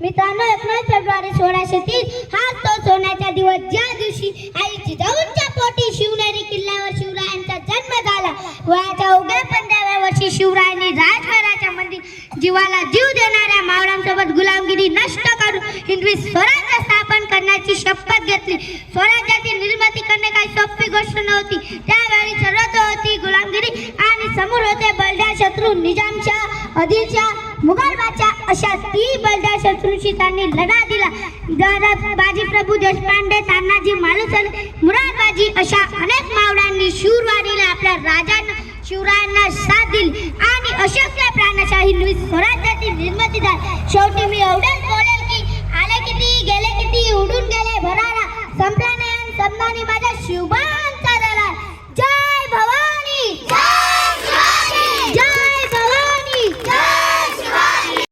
मित्रांनो, 19 फेब्रुवारी 1630 हा तो सोन्याचा दिवस, ज्या दिवशी आई जिजाऊंच्या पोटी शिवनेरी किल्ल्यावर शिवरायांचा जन्म झाला. वयाच्या उभ्या 15व्या वर्षी शिवरायांनी राजवाड्याच्या मंदिर जीवाला जीव देणाऱ्या मावळ्यांसोबत गुलामगिरी नष्ट करून हिंदवी स्वराज्य स्थापन करण्याची शपथ घेतली. स्वराज्याची निर्मिती करणे काही सोपी गोष्ट नव्हती. त्यावेळी सर्वत्र होती गुलामगिरी आणि समोर होते बलदार शत्रू निजामशाह, आदिलशाह, मुघल बादशाह. अशा 3 बलदार शत्रूंशी त्यांनी लढा दिला. बाजीप्रभू देशपांडे, तानाजी मालुसरे, मुरादबाजी अशा अनेक मावळ्यांनी शूरवारीला आपल्या राजांना शिवरायांना साथ दिली आणि अशक्य प्राणशाही हिंदवी स्वराज्याची निर्मिती झाली. शेवटी मी एवढंच बोलेल की आले किती गेले किती उडून गेले भरा